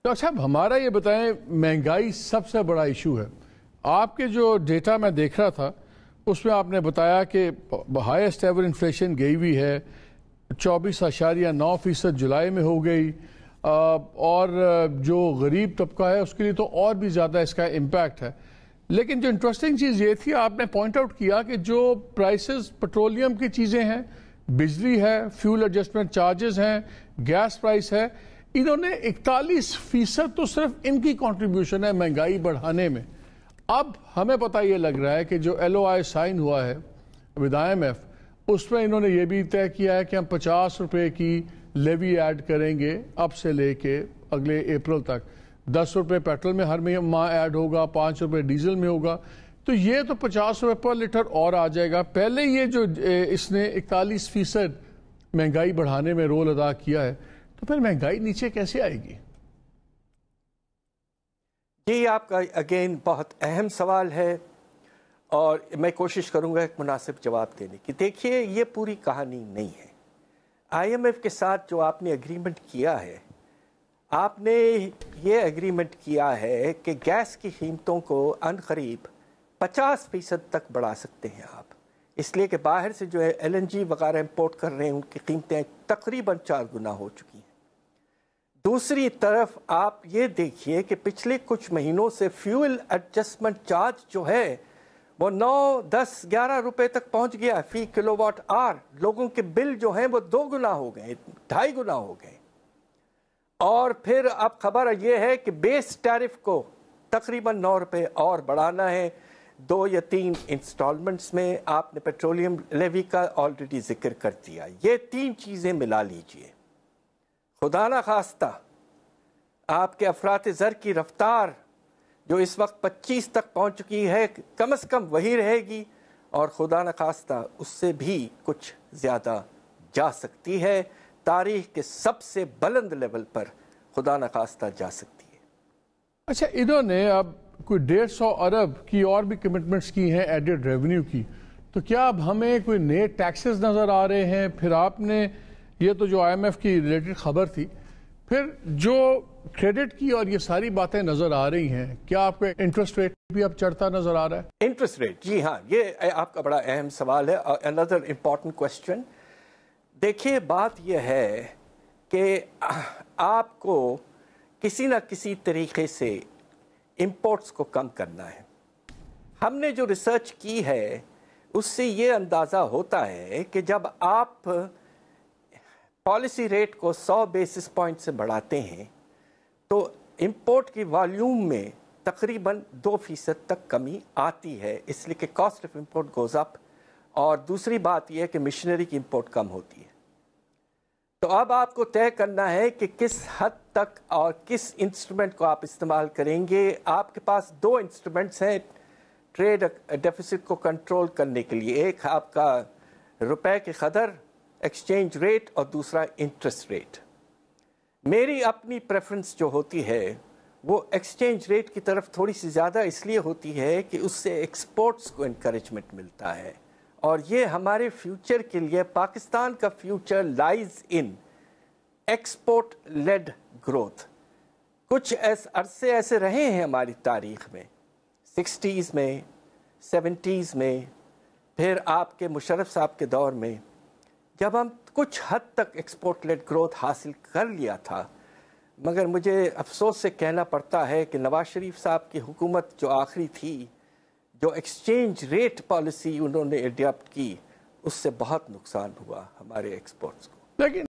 Doctor صاحب ہمارا یہ بتائیں، مہنگائی سب سے بڑا ایشو ہے. آپ کے جو ڈیٹا میں دیکھ رہا تھا اس میں آپ نے بتایا کہ ہائیسٹ ایور انفلیشن گئی ہوئی ہے، 24.9% جولائی میں ہو گئی، اور جو غریب طبقہ ہے اس کے لیے تو اور بھی زیادہ اس کا امپیکٹ ہے. لیکن جو انٹرسٹنگ چیز یہ تھی، آپ نے پوائنٹ آؤٹ کیا کہ جو پرائسز پٹرولیم کی چیزیں ہیں، بجلی ہے، فیول ایڈجسٹمنٹ چارجز ہیں، گیس پرائس ہے، انہوں نے 41% تو صرف ان کی کنٹریبیوشن ہے مہنگائی بڑھانے میں. اب ہمیں پتہ یہ لگ رہا ہے کہ جو LOI سائن ہوا ہے ود IMF، اس میں انہوں نے یہ بھی طے کیا ہے کہ ہم 50 روپے کی لیوی ایڈ کریں گے اب سے لے کے اگلے اپریل تک. 10 روپے پیٹرول میں ہر ماہ ایڈ ہوگا، 5 روپے ڈیزل میں ہوگا، تو یہ تو 50 روپے پر لیٹر اور آ جائے گا. پہلے یہ جو اس نے 41% مہنگائی بڑھانے میں رول ادا کیا ہے، تو پھر مہنگائی نیچے کیسے آئے گی؟ یہ آپ کا اگین بہت اہم سوال ہے اور میں کوشش کروں گا ایک مناسب جواب دینے کی. دیکھیے، یہ پوری کہانی نہیں ہے. IMF کے ساتھ جو آپ نے اگریمنٹ کیا ہے، آپ نے یہ اگریمنٹ کیا ہے کہ گیس کی قیمتوں کو عنقریب 50% تک بڑھا سکتے ہیں آپ، اس لیے کہ باہر سے جو ہے LNG وغیرہ امپورٹ کر رہے ہیں، ان کی قیمتیں تقریباً 4 گنا ہو چکی ہیں. دوسری طرف آپ یہ دیکھیے کہ پچھلے کچھ مہینوں سے فیول ایڈجسٹمنٹ چارج جو ہے وہ 9، 10، 11 روپے تک پہنچ گیا فی کلو واٹ آور. لوگوں کے بل جو ہیں وہ 2 گنا ہو گئے، 2.5 گنا ہو گئے. اور پھر اب خبر یہ ہے کہ بیس ٹیرف کو تقریباً 9 روپے اور بڑھانا ہے 2 یا 3 انسٹالمنٹس میں. آپ نے پیٹرولیم لیوی کا آلریڈی ذکر کر دیا. یہ 3 چیزیں ملا لیجئے، خدا نہ خواستہ آپ کے افراط زر کی رفتار جو اس وقت 25 تک پہنچ چکی ہے، کم از کم وہی رہے گی، اور خدا نہ خواستہ اس سے بھی کچھ زیادہ جا سکتی ہے. تاریخ کے سب سے بلند لیول پر خدا نہ خواستہ جا سکتی ہے. اچھا، انہوں نے اب کوئی 150 ارب کی اور بھی کمٹمنٹس کی ہیں ایڈڈ ریونیو کی، تو کیا اب ہمیں کوئی نئے ٹیکسز نظر آ رہے ہیں؟ پھر آپ نے یہ تو جو IMF کی ریلیٹڈ خبر تھی، پھر جو کریڈٹ کی اور یہ ساری باتیں نظر آ رہی ہیں، کیا آپ کو انٹرسٹ ریٹ بھی اب چڑھتا نظر آ رہا ہے؟ انٹرسٹ ریٹ، جی ہاں، یہ آپ کا بڑا اہم سوال ہے. another important question. دیکھیے، بات یہ ہے کہ آپ کو کسی نہ کسی طریقے سے امپورٹس کو کم کرنا ہے. ہم نے جو ریسرچ کی ہے اس سے یہ اندازہ ہوتا ہے کہ جب آپ پالیسی ریٹ کو 100 بیسس پوائنٹ سے بڑھاتے ہیں تو امپورٹ کی والیوم میں تقریباً 2% تک کمی آتی ہے، اس لیے کہ cost of import goes up. اور دوسری بات یہ ہے کہ مشنری کی امپورٹ کم ہوتی ہے. تو اب آپ کو طے کرنا ہے کہ کس حد تک اور کس انسٹرومنٹ کو آپ استعمال کریں گے. آپ کے پاس 2 انسٹرومنٹس ہیں ٹریڈ ڈیفیسٹ کو کنٹرول کرنے کے لیے. ایک آپ کا روپے کی قدر، ایکسچینج ریٹ، اور دوسرا انٹرسٹ ریٹ. میری اپنی پریفرنس جو ہوتی ہے وہ ایکسچینج ریٹ کی طرف تھوڑی سی زیادہ اس لیے ہوتی ہے کہ اس سے ایکسپورٹس کو انکریجمنٹ ملتا ہے، اور یہ ہمارے فیوچر کے لیے، پاکستان کا فیوچر لائز ان ایکسپورٹ لیڈ گروتھ. کچھ عرصے ایسے رہے ہیں ہماری تاریخ میں، 60s میں، 70s میں، پھر آپ کے مشرف صاحب کے دور میں، جب ہم کچھ حد تک ایکسپورٹ لیڈ گروتھ حاصل کر لیا تھا. مگر مجھے افسوس سے کہنا پڑتا ہے کہ نواز شریف صاحب کی حکومت جو آخری تھی، جو ایکسچینج ریٹ پالیسی انہوں نے اڈاپٹ کی، اس سے بہت نقصان ہوا ہمارے ایکسپورٹس کو. لیکن